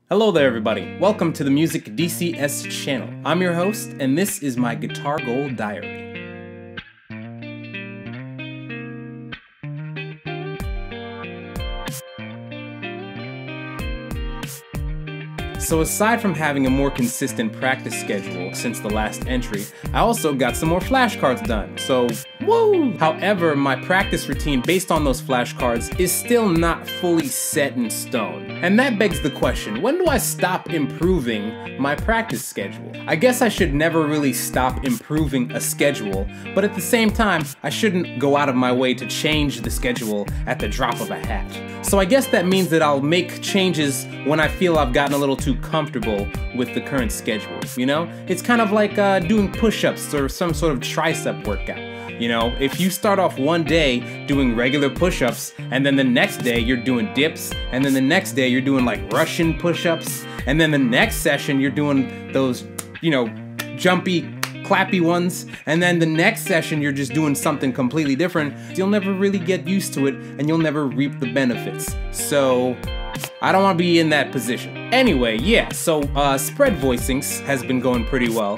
Hello there everybody, welcome to the Music DCS channel. I'm your host and this is my Guitar Goal Diary. So aside from having a more consistent practice schedule since the last entry, I also got some more flashcards done, so woo! However, my practice routine based on those flashcards is still not fully set in stone. And that begs the question, when do I stop improving my practice schedule? I guess I should never really stop improving a schedule, but at the same time, I shouldn't go out of my way to change the schedule at the drop of a hat. So I guess that means that I'll make changes when I feel I've gotten a little too comfortable with the current schedule, you know? It's kind of like doing push-ups or some sort of tricep workout. You know, if you start off one day doing regular push-ups, and then the next day you're doing dips, and then the next day you're doing like Russian push-ups, and then the next session you're doing those, you know, jumpy, clappy ones, and then the next session you're just doing something completely different, you'll never really get used to it, and you'll never reap the benefits. So I don't want to be in that position. Anyway, yeah, so spread voicings has been going pretty well.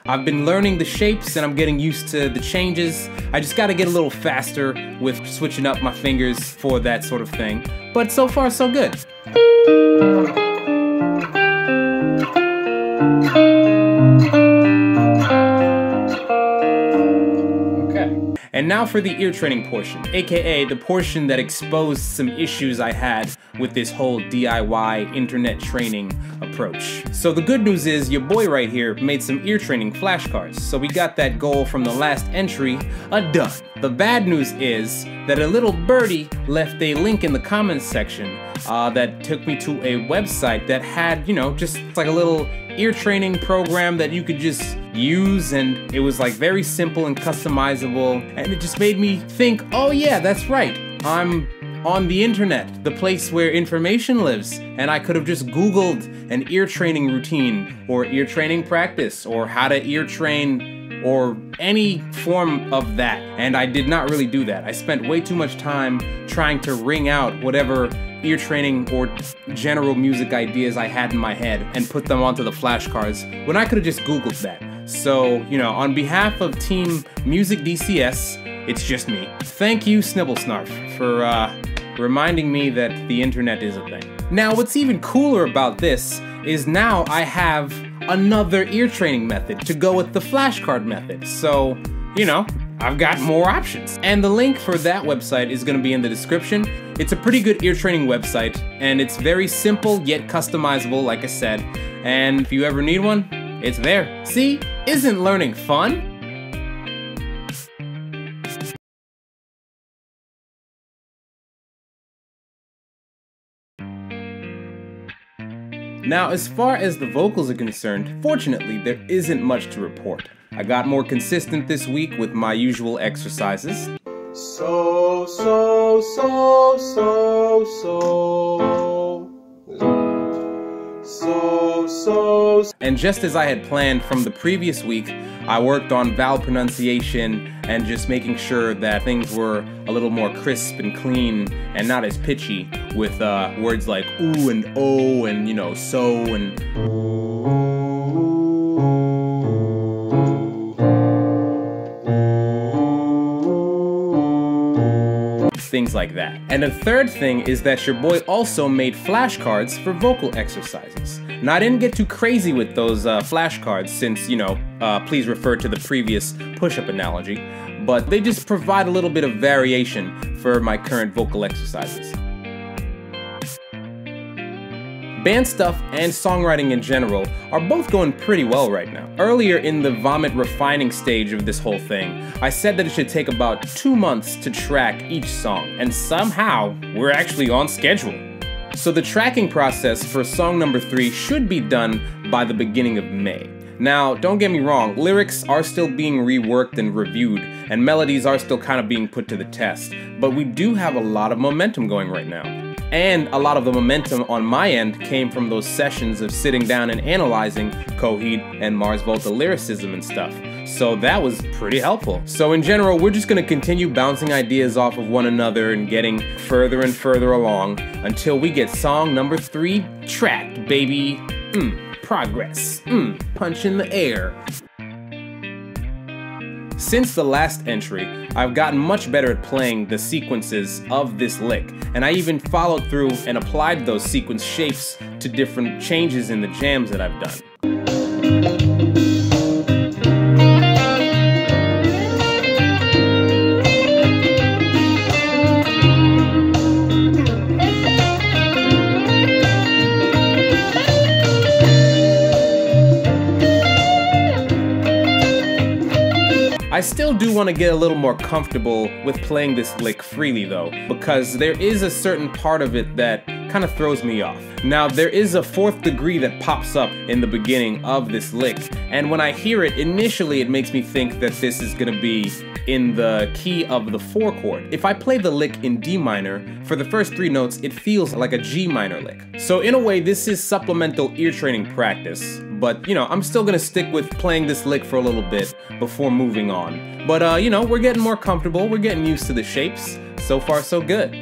I've been learning the shapes and I'm getting used to the changes. I just gotta get a little faster with switching up my fingers for that sort of thing. But so far, so good. And now for the ear training portion, aka the portion that exposed some issues I had with this whole DIY internet training approach. So the good news is your boy right here made some ear training flashcards, so we got that goal from the last entry done. The bad news is that a little birdie left a link in the comments section that took me to a website that had, you know, just like a little ear training program that you could just use, and it was like very simple and customizable, and it just made me think, oh yeah, that's right, I'm on the internet, the place where information lives, and I could have just Googled an ear training routine or ear training practice or how to ear train or any form of that, and I did not really do that. I spent way too much time trying to wring out whatever ear training or general music ideas I had in my head and put them onto the flashcards when I could have just Googled that. So, you know, on behalf of Team Music DCS, it's just me. Thank you, Snibblesnarf, for reminding me that the internet is a thing. Now, what's even cooler about this is now I have another ear training method to go with the flashcard method. So, you know, I've got more options. And the link for that website is going to be in the description. It's a pretty good ear training website, and it's very simple yet customizable, like I said. And if you ever need one, it's there. See? Isn't learning fun? Now, as far as the vocals are concerned, fortunately, there isn't much to report. I got more consistent this week with my usual exercises. And just as I had planned from the previous week, I worked on vowel pronunciation and just making sure that things were a little more crisp and clean and not as pitchy with words like ooh and oh and, you know, so and things like that. And the third thing is that your boy also made flashcards for vocal exercises. Now, I didn't get too crazy with those flashcards since, you know, please refer to the previous push-up analogy, but they just provide a little bit of variation for my current vocal exercises. Band stuff and songwriting in general are both going pretty well right now. Earlier in the vomit refining stage of this whole thing, I said that it should take about 2 months to track each song, and somehow we're actually on schedule. So the tracking process for song number 3 should be done by the beginning of May. Now, don't get me wrong, lyrics are still being reworked and reviewed, and melodies are still kind of being put to the test, but we do have a lot of momentum going right now. And a lot of the momentum on my end came from those sessions of sitting down and analyzing Coheed and Mars Volta lyricism and stuff. So that was pretty helpful. So in general, we're just gonna continue bouncing ideas off of one another and getting further and further along until we get song number 3 tracked, baby. Progress. Punch in the air. Since the last entry, I've gotten much better at playing the sequences of this lick, and I even followed through and applied those sequence shapes to different changes in the jams that I've done. I still do want to get a little more comfortable with playing this lick freely though, because there is a certain part of it that kind of throws me off. Now there is a 4th degree that pops up in the beginning of this lick, and when I hear it, initially it makes me think that this is going to be in the key of the 4 chord. If I play the lick in D minor, for the first 3 notes, it feels like a G minor lick. So in a way, this is supplemental ear training practice, but you know, I'm still gonna stick with playing this lick for a little bit before moving on. But you know, we're getting more comfortable, we're getting used to the shapes. So far, so good.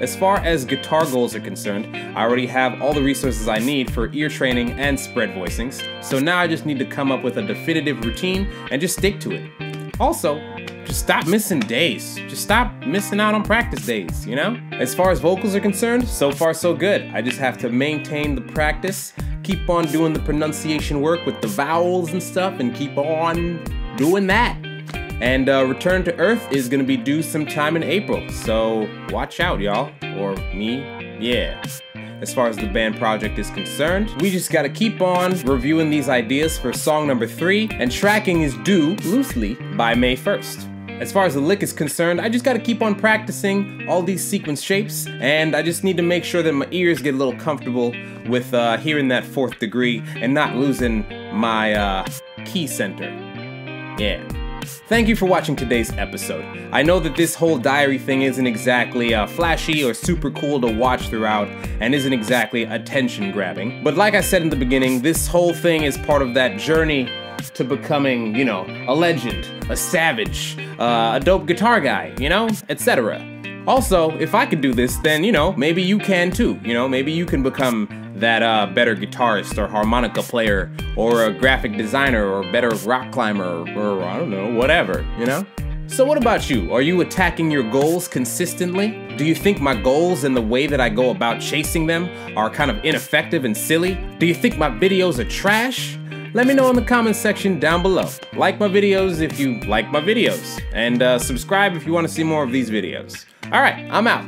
As far as guitar goals are concerned, I already have all the resources I need for ear training and spread voicings, so now I just need to come up with a definitive routine and just stick to it. Also, just stop missing days. Just stop missing out on practice days, you know? As far as vocals are concerned, so far so good. I just have to maintain the practice, keep on doing the pronunciation work with the vowels and stuff, and keep on doing that. And Return to Earth is gonna be due sometime in April, so watch out, y'all. Or me, yeah. As far as the band project is concerned, we just gotta keep on reviewing these ideas for song number 3, and tracking is due, loosely, by May 1st. As far as the lick is concerned, I just gotta keep on practicing all these sequence shapes, and I just need to make sure that my ears get a little comfortable with hearing that 4th degree and not losing my key center. Yeah. Thank you for watching today's episode. I know that this whole diary thing isn't exactly flashy or super cool to watch throughout, and isn't exactly attention grabbing, but like I said in the beginning, this whole thing is part of that journey to becoming, you know, a legend, a savage, a dope guitar guy, you know, etc. Also, if I could do this, then, you know, maybe you can too. You know, maybe you can become that better guitarist or harmonica player or a graphic designer or better rock climber or I don't know, whatever, you know? So what about you? Are you attacking your goals consistently? Do you think my goals and the way that I go about chasing them are kind of ineffective and silly? Do you think my videos are trash? Let me know in the comment section down below. Like my videos if you like my videos, and subscribe if you want to see more of these videos. Alright, I'm out.